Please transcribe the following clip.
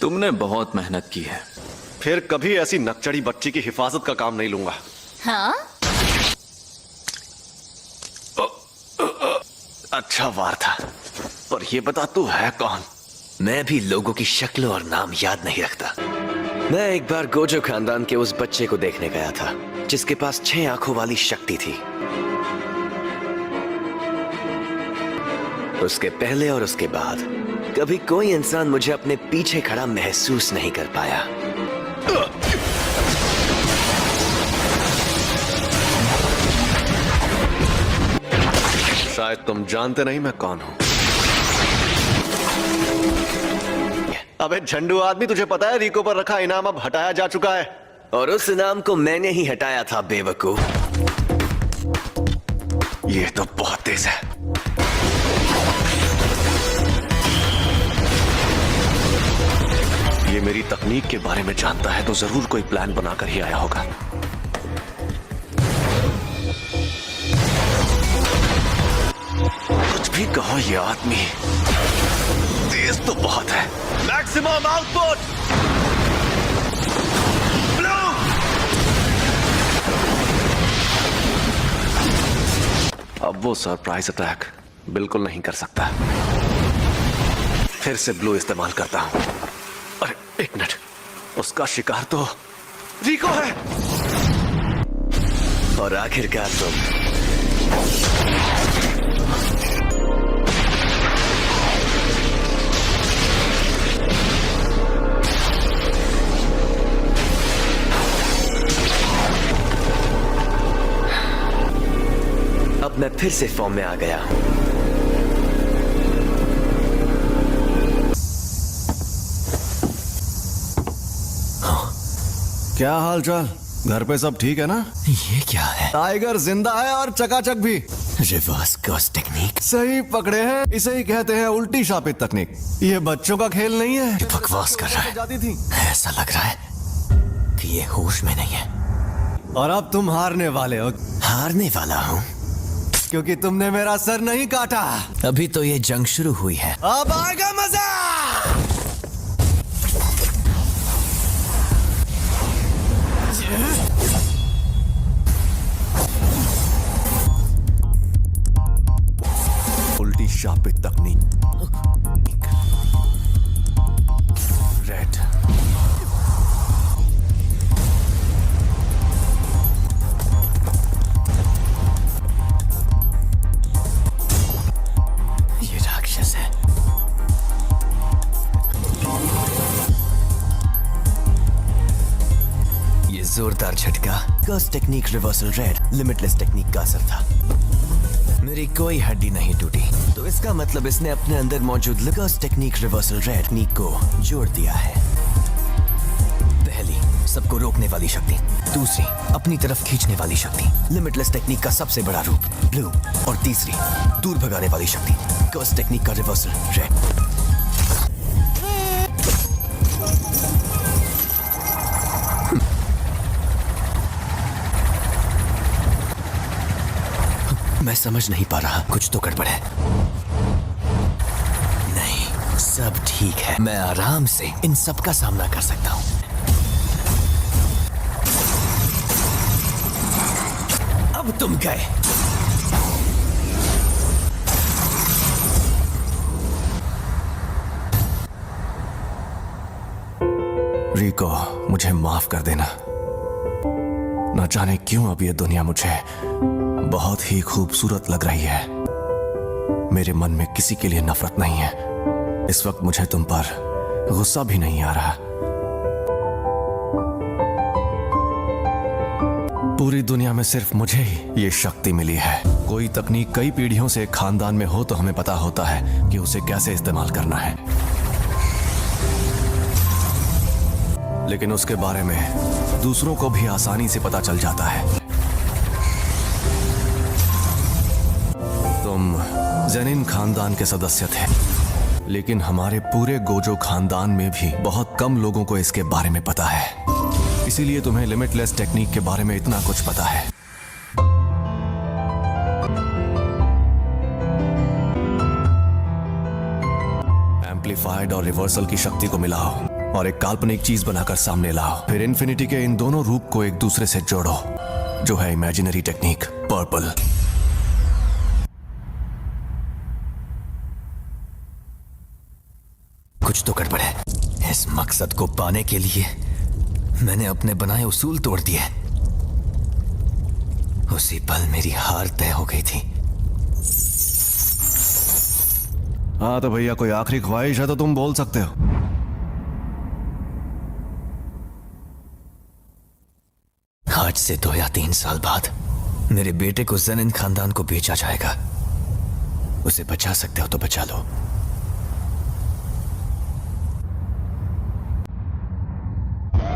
तुमने बहुत मेहनत की है। फिर कभी ऐसी नकचड़ी बच्ची की हिफाजत का काम नहीं लूंगा। हाँ? अच्छा वार था, पर ये बता तू है कौन? मैं भी लोगों की शक्ल और नाम याद नहीं रखता। मैं एक बार गोजो खानदान के उस बच्चे को देखने गया था जिसके पास 6 आंखों वाली शक्ति थी। उसके पहले और उसके बाद कभी कोई इंसान मुझे अपने पीछे खड़ा महसूस नहीं कर पाया। शायद तुम जानते नहीं मैं कौन हूं। अबे झंडू आदमी, तुझे पता है रिको पर रखा इनाम अब हटाया जा चुका है। और उस इनाम को मैंने ही हटाया था बेवकूफ। ये तो बहुत तेज है। ये मेरी तकनीक के बारे में जानता है तो जरूर कोई प्लान बनाकर ही आया होगा। कुछ भी कहो, ये आदमी तेज तो बहुत है। Maximum output blue. अब वो सरप्राइज अटैक बिल्कुल नहीं कर सकता। फिर से ब्लू इस्तेमाल करता हूं। अरे एक मिनट, उसका शिकार तो रिको है। और आखिरकार तुम। अब मैं फिर से फॉर्म में आ गया हूं। क्या हाल चाल? घर पे सब ठीक है ना? ये क्या है? टाइगर जिंदा है और चकाचक भी। Reverse curse technique. सही पकड़े हैं, इसे ही कहते हैं उल्टी शापित तकनीक। ये बच्चों का खेल नहीं है। ये बकवास कर रहा है। जाती थी। ऐसा लग रहा है कि ये होश में नहीं है। और अब तुम हारने वाले हो। हारने वाला हूँ क्योंकि तुमने मेरा सर नहीं काटा। अभी तो ये जंग शुरू हुई है। अब आएगा मजा। उल्टी शापित तकनीक। रेड। ये राक्षस है। ये जोरदार झटका curse technique reversal red limitless technique का असर था। मेरी कोई हड्डी नहीं टूटी, तो इसका मतलब इसने अपने अंदर मौजूद कर्स टेक्निक रिवर्सल रेड टेक्निक को जोड़ दिया है। पहली, सबको रोकने वाली शक्ति। दूसरी, अपनी तरफ खींचने वाली शक्ति, लिमिटलेस टेक्निक का सबसे बड़ा रूप ब्लू। और तीसरी, दूर भगाने वाली शक्ति, कर्स टेक्निक का रिवर्सल रेड। मैं समझ नहीं पा रहा, कुछ तो गड़बड़ है। नहीं, सब ठीक है। मैं आराम से इन सब का सामना कर सकता हूं। अब तुम गए। रिको, मुझे माफ कर देना। न जाने क्यों अब ये दुनिया मुझे बहुत ही खूबसूरत लग रही है। मेरे मन में किसी के लिए नफरत नहीं है। इस वक्त मुझे तुम पर गुस्सा भी नहीं आ रहा। पूरी दुनिया में सिर्फ मुझे ही ये शक्ति मिली है। कोई तकनीक कई पीढ़ियों से खानदान में हो तो हमें पता होता है कि उसे कैसे इस्तेमाल करना है, लेकिन उसके बारे में दूसरों को भी आसानी से पता चल जाता है। तुम जेनिन खानदान के सदस्य थे, लेकिन हमारे पूरे गोजो खानदान में भी बहुत कम लोगों को इसके बारे में पता है। इसीलिए तुम्हें लिमिटलेस टेक्निक के बारे में इतना कुछ पता है। एम्पलीफाइड और रिवर्सल की शक्ति को मिलाओ और एक काल्पनिक चीज बनाकर सामने लाओ। फिर इन्फिनिटी के इन दोनों रूप को एक दूसरे से जोड़ो, जो है इमेजिनरी टेक्निक पर्पल। कुछ तो गड़बड़ है। इस मकसद को पाने के लिए मैंने अपने बनाए उसूल तोड़ दिए। उसी पल मेरी हार तय हो गई थी। हाँ तो भैया, कोई आखिरी ख्वाहिश है तो तुम बोल सकते हो। आज से 2 या 3 साल बाद मेरे बेटे को ज़ेनिन खानदान को बेचा जाएगा। उसे बचा सकते हो तो बचा लो।